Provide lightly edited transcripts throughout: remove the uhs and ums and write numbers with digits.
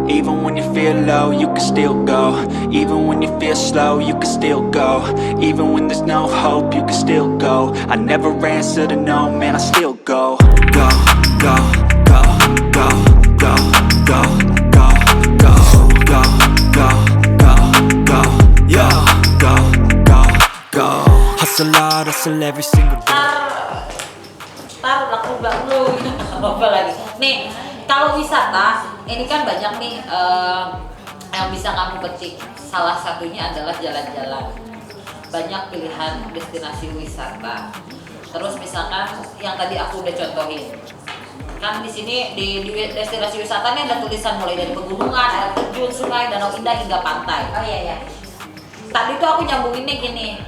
Even when you feel low, you can still go. Even when you feel slow, you can still go. Even when there's no hope, you can still go. I never answer to no, man, I still go. Go, go, go, go, go, go, go, go, go, go, go, go, yeah, go, go, go. Hustle hard, hustle every single day. Aku baru apa lagi nih, kalau wisata ini kan banyak nih yang bisa kamu petik. Salah satunya adalah jalan-jalan, banyak pilihan destinasi wisata. Terus misalkan yang tadi aku udah contohin kan, di sini di destinasi wisata nih ada tulisan mulai dari pegunungan, air terjun, sungai, danau indah hingga pantai. Oh iya ya, tadi tuh aku nyambunginnya gini.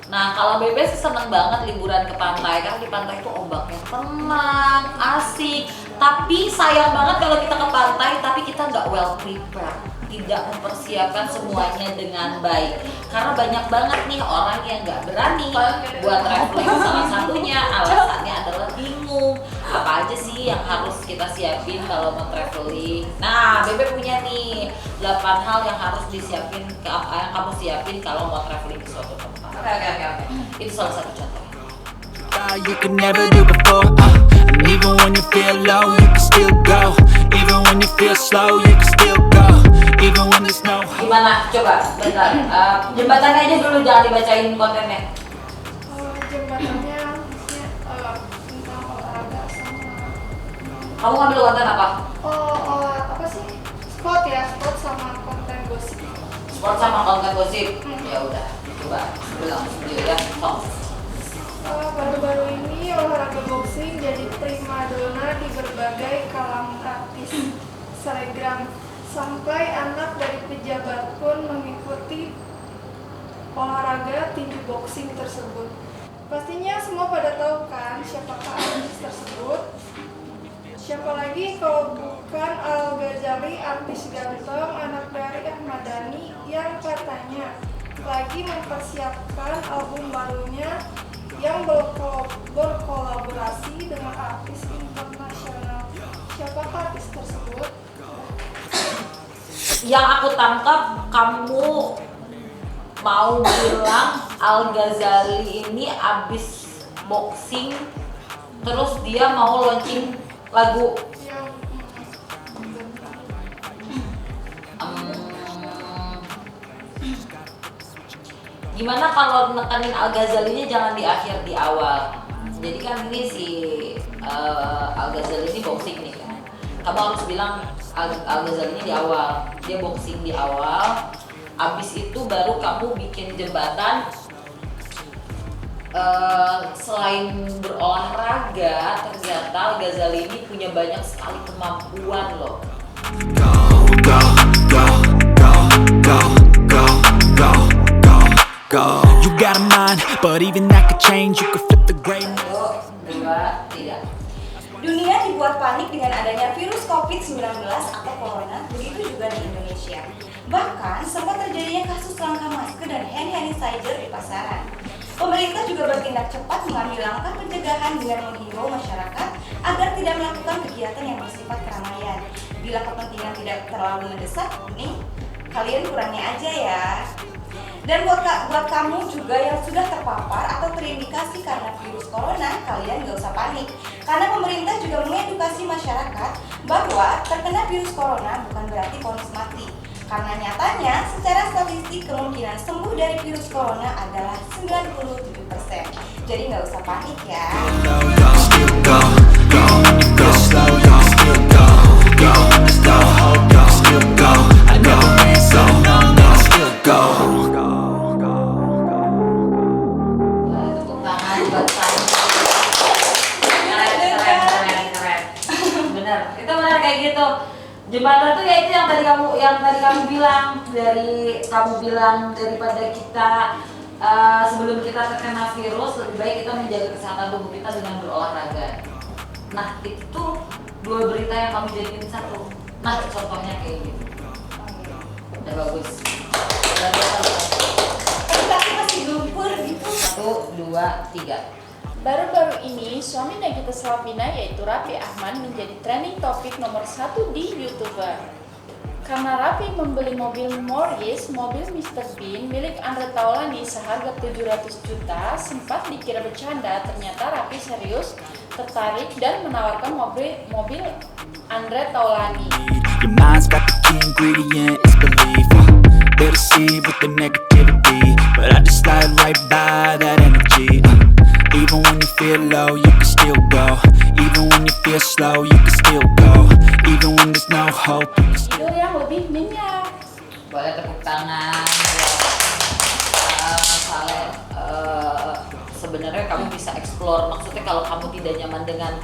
Nah, kalau Bebe sih seneng banget liburan ke pantai, karena di pantai itu ombaknya tenang, asik. Tapi sayang banget kalau kita ke pantai tapi kita nggak well prepared, tidak mempersiapkan semuanya dengan baik. Karena banyak banget nih orang yang nggak berani buat traveling. Salah satunya alasannya adalah bingung apa aja sih yang harus kita siapin kalau mau traveling. Nah, Bebe punya nih 8 hal yang harus disiapin, yang kamu siapin kalau mau traveling ke suatu tempat. Oke. Itu salah satu contoh. You can never do before, and even when you feel low, you can still go. Even when you feel slow, you can still go. Even when there's no hope. Gimana? Coba, bentar. Jembatannya aja dulu, jangan dibacain kontennya. Jembatannya tentang olahraga sama. Kamu ngambil konten apa? Apa sih? Sport sama konten gosip. Sport sama konten gosip. Ya udah, coba bilang dulu ya. Baru-baru ini olahraga boxing jadi primadona di berbagai kalangan artis, selebgram, sampai anak dari pejabat pun mengikuti olahraga tinju boxing tersebut. Pastinya semua pada tahu kan siapakah artis tersebut? Siapa lagi kalau bukan Al Ghazali, artis ganteng anak dari Ahmad Dhani yang katanya lagi mempersiapkan album barunya yang berkolaborasi dengan artis internasional. Siapakah artis tersebut? Yang aku tangkap, kamu mau bilang Al Ghazali ini abis boxing, terus dia mau launching lagu. Gimana kalau nekanin Al Ghazali-nya jangan di akhir, di awal. Jadi kan ini si Al Ghazali ini boxing nih kan. Kamu harus bilang Al Ghazali ini di awal. Dia boxing di awal. Abis itu baru kamu bikin jembatan. Selain berolahraga, ternyata Al Ghazali ini punya banyak sekali kemampuan loh. Go, go, go, go, go, go, go, go, go. You got a mind, but even that could change. You could flip the gray. 1, 2, 3. Dunia dibuat panik dengan adanya virus COVID-19 atau corona, begitu juga di Indonesia. Bahkan sempat terjadinya kasus langka masker dan hand sanitizer di pasaran. Pemerintah juga bertindak cepat mengambil langkah pencegahan dengan menghimbau masyarakat agar tidak melakukan kegiatan yang bersifat keramaian. Bila kepentingan tidak terlalu mendesak, nih kalian kurangi aja ya. Dan buat kamu juga yang sudah terpapar atau terindikasi karena virus corona, kalian gak usah panik. Karena pemerintah juga mengedukasi masyarakat bahwa terkena virus corona bukan berarti vonis mati. Karena nyatanya, secara statistik kemungkinan sembuh dari virus corona adalah 97%. Jadi nggak usah panik ya. Bener, itu benar kayak gitu. Jembatan tuh ya itu yang tadi kamu bilang, daripada kita sebelum kita terkena virus, lebih baik kita menjaga kesehatan tubuh kita dengan berolahraga. Nah itu 2 berita yang kamu jadiin satu. Nah contohnya kayak gitu. Udah bagus. Tapi masih lumpur gitu. 1, 2, 3. Baru-baru ini, suami Nagita Slavina yaitu Raffi Ahmad menjadi trending topik nomor 1 di YouTuber. Karena Raffi membeli mobil Morris, mobil Mr. Bean milik Andre Taulany seharga 700 juta, sempat dikira bercanda, ternyata Raffi serius tertarik dan menawarkan mobil Andre Taulany. Your mind's got the key ingredient, it's belief. They're deceived with the negativity, but I just slide right by that energy. Even when you feel low, you can still go. Even when you feel slow, you can still go. Even when there's no hope, you can still Tidur yang lebih nyenyak. Boleh tepuk tangan buat Saleh. Sebenarnya kamu bisa explore, maksudnya kalau kamu tidak nyaman dengan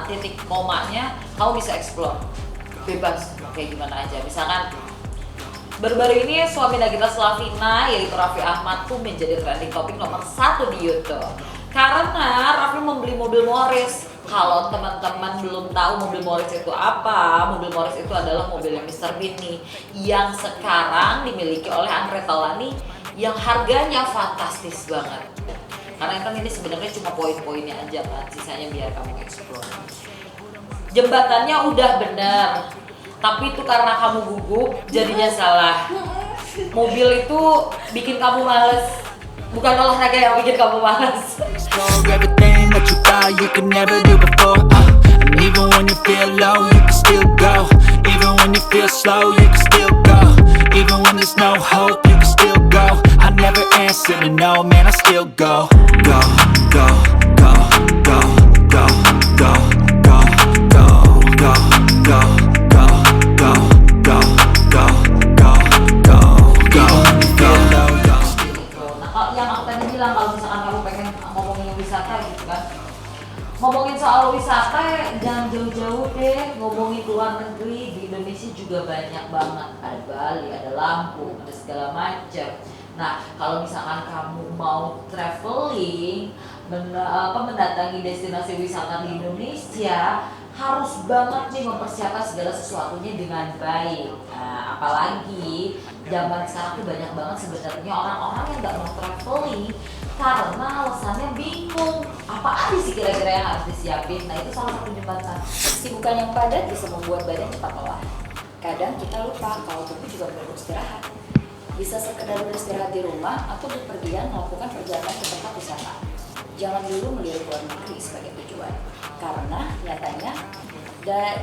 titik komanya, kamu bisa explore bebas kayak gimana aja. Misalkan baru-baru ini suami Nagita Slavina yaitu Raffi Ahmad tuh menjadi trending topik nomor 1 di YouTube karena Raffi membeli mobil Morris. Kalau teman-teman belum tahu mobil Morris itu apa, mobil Morris itu adalah mobilnya Mr. Bean nih yang sekarang dimiliki oleh Andre Taulany yang harganya fantastis banget. Karena kan ini sebenarnya cuma poin-poinnya aja kan, sisanya biar kamu explore. Jembatannya udah bener, tapi itu karena kamu gugup jadinya salah. Mobil itu bikin kamu males, bukan olahraga yang bikin kamu males. explore everything that you thought you could never do before. And even when you feel low, you can still go. Even when you feel slow, you can still go. Even when there's no hope, you can still go. I never answer to no, man, I still go. Go, go, go, go, go, go, go, go, go, go, go, go, go, go, go, go, go. Feel low, go. Nah, kalau yang aku tadi bilang kalau misalkan kamu pengen ngomongin wisata gitu kan, ngomongin soal wisata jangan jauh-jauh deh, ngomongin luar negeri. Di Indonesia juga banyak banget, ada Bali, ada Lampung, ada segala macam. Nah, kalau misalkan kamu mau traveling, mendatangi destinasi wisata di Indonesia, harus banget nih mempersiapkan segala sesuatunya dengan baik. Nah, apalagi zaman sekarang tuh banyak banget sebenarnya orang-orang yang nggak mau traveling karena alasannya bingung. Apa aja sih kira-kira yang harus disiapin? Nah, itu salah satu jembatan. Kesibukan yang padat bisa membuat badan cepat lelah. Kadang kita lupa kalau tubuh juga perlu istirahat. Bisa sekedar beristirahat di rumah atau bepergian melakukan perjalanan ke tempat wisata. Jangan dulu melihat luar negeri sebagai tujuan, karena nyatanya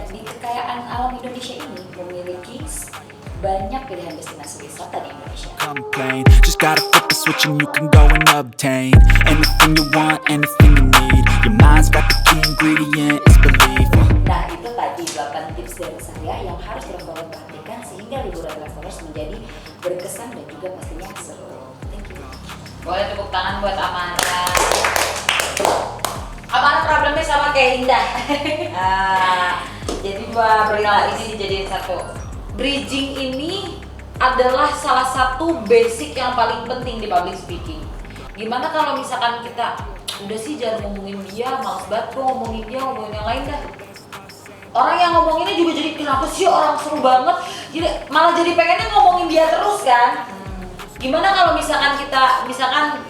di kekayaan alam Indonesia ini memiliki banyak pilihan destinasi wisata di Indonesia. Complain, just gotta flip the switch and you can go and obtain anything you want, anything you need. Your mind's got the key ingredient, it's belief. Nah, itu tadi 8 tips dari saya yang harus teman-teman perhatikan sehingga liburan travelers menjadi berkesan dan juga pastinya seru. Thank you. Boleh tepuk tangan buat Amara. Amara problemnya sama kayak Indah. Jadi dua perihal ini dijadiin satu. Bridging ini adalah salah satu basic yang paling penting di public speaking. Gimana kalau misalkan kita udah sih jangan ngomongin dia, males banget gua ngomongin dia, ngomongin yang lain dah. Orang yang ngomonginnya juga jadi kenapa sih orang seru banget, jadi malah jadi pengennya ngomongin dia terus kan. Gimana kalau misalkan kita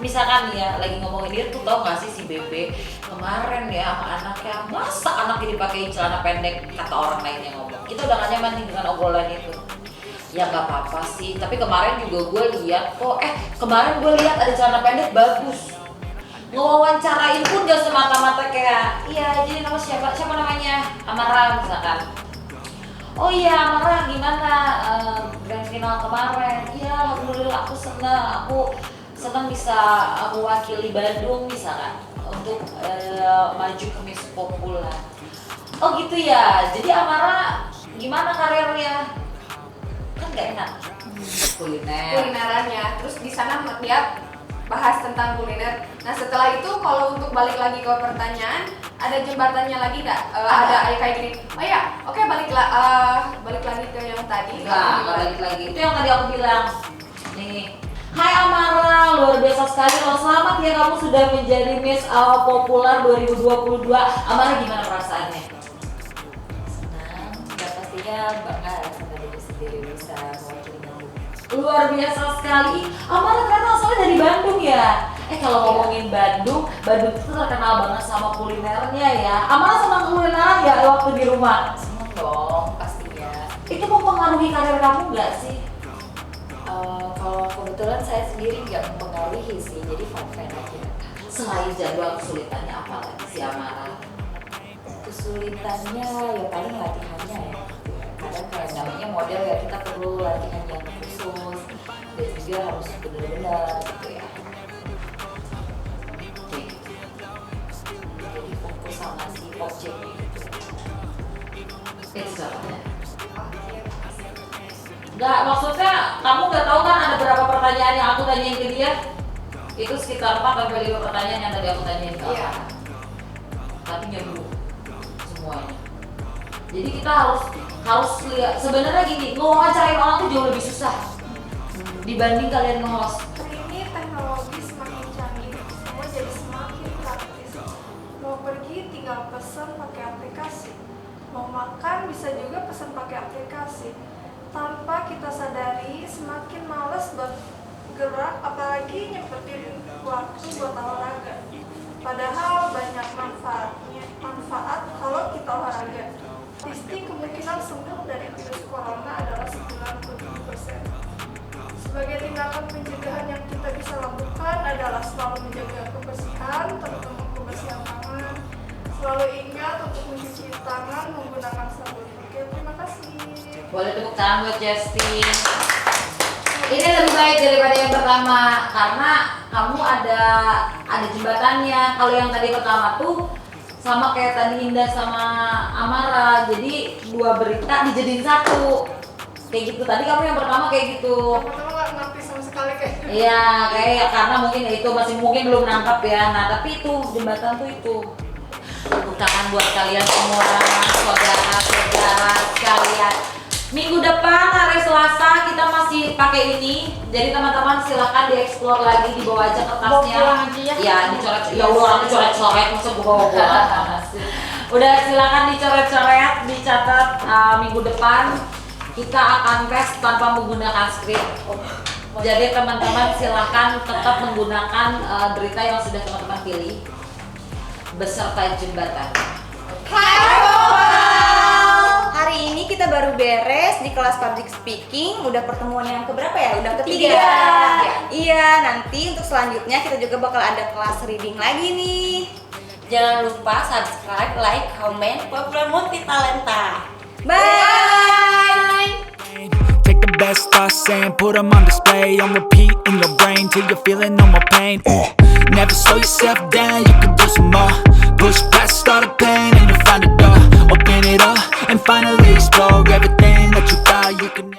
misalkan ya lagi ngomongin dia tuh, tau gak sih si Bebe kemarin ya sama anaknya, masa anaknya dipakein celana pendek, kata orang lain yang ngomong. Kita udah gak nyaman nih dengan obrolan itu. Ya gak apa-apa sih, tapi kemarin juga gue lihat kok, kemarin gue lihat ada celana pendek bagus. Ngewawancarain pun gak semata-mata kayak, iya jadi nama siapa namanya, Amara misalkan. Oh iya Amara gimana grand final kemarin? Iya alhamdulillah aku senang bisa mewakili Bandung misalkan untuk maju ke Miss Popular. Oh gitu ya, jadi Amara gimana karirnya? Kan gak enak. Kulinerannya, terus di sana dia bahas tentang kuliner. Nah setelah itu kalau untuk balik lagi ke pertanyaan, ada jembatannya lagi nggak? Ada kayak gini. Oh ya, oke balik lagi ke yang tadi. Nggak balik lagi. Itu yang tadi aku bilang. Nih, Hai Amara, luar biasa sekali loh. Selamat ya kamu sudah menjadi Miss Popular 2022. Amara gimana perasaannya? Senang, dan pastinya bangga sama diri sendiri bisa mewakili Bandung. Luar biasa sekali. Amara ternyata asalnya dari Bandung ya. Kalau ngomongin Bandung itu terkenal banget sama kulinernya ya. Amara senang kulineran ya waktu di rumah? Senang dong, pastinya. Itu mempengaruhi mempengaruhi karir kamu nggak sih? Kalau kebetulan saya sendiri nggak mempengaruhi sih, jadi fine-fine aja. Selain jadwal kesulitannya apa lagi si Amara? Kesulitannya ya paling latihannya ya. Kadang kayak namanya model ya kita perlu latihan yang khusus dan juga harus benar-benar gitu ya. Jadi fokus sama si objeknya gitu. Itu caranya. Nggak, maksudnya kamu nggak tahu kan ada berapa pertanyaan yang aku tanyain ke dia? Itu sekitar 4-5 pertanyaan yang tadi aku tanyain ke Iya. Amara. Tapi nyambung semuanya. Jadi kita harus lihat. Sebenarnya gini, ngewawancarain orang tuh jauh lebih susah dibanding kalian nge-host. Hari ini teknologi semakin canggih, semua jadi semakin praktis. Mau pergi tinggal pesan pakai aplikasi, mau makan bisa juga pesan pakai aplikasi. Tanpa kita sadari, semakin malas buat gerak, apalagi nyempetin waktu buat olahraga. Padahal banyak manfaat kalau kita olahraga. Statistik kemungkinan sembuh dari virus corona adalah 97%. Sebagai tindakan pencegahan yang kita bisa lakukan adalah selalu menjaga kebersihan, terutama kebersihan tangan. Selalu ingat untuk mencuci tangan menggunakan sabun. Oke, terima kasih. Boleh tepuk tangan buat Justin. Ini lebih baik daripada yang pertama karena kamu ada jembatannya. Kalau yang tadi pertama tuh sama kayak tadi Indah sama Amara, jadi 2 berita dijadiin 1 kayak gitu. Tadi kamu yang pertama kayak gitu. Pertama nggak ngerti sama sekali kayak. Iya, kayak karena mungkin itu masih mungkin belum nangkap ya. Nah, tapi itu jembatan tuh itu. Tepuk tangan buat kalian semua, saudara-saudara sekalian. Minggu depan hari Selasa kita masih pakai ini. Jadi teman-teman silakan dieksplor lagi, dibawa aja kertasnya. Bawa pulang aja ya. Ya, dicoret. Ya udah orang dicoret-coret masa gua bawa pulang. Udah silakan dicoret-coret, dicatat minggu depan kita akan tes tanpa menggunakan skrip. Jadi teman-teman silakan tetap menggunakan berita yang sudah teman-teman pilih beserta jembatan. Hai hari ini kita baru beres di kelas public speaking. Udah pertemuan yang keberapa ya? Udah ketiga. Iya, nanti untuk selanjutnya kita juga bakal ada kelas reading lagi nih. Jangan lupa subscribe, like, comment, Popular Multi Talenta. Bye. Take the best thoughts and put them on display, on repeat in your brain till you're feeling no more pain. Never slow yourself down, you can do some more. Push past all the pain and you'll find a door. Open it up and finally explore everything that you thought you could never.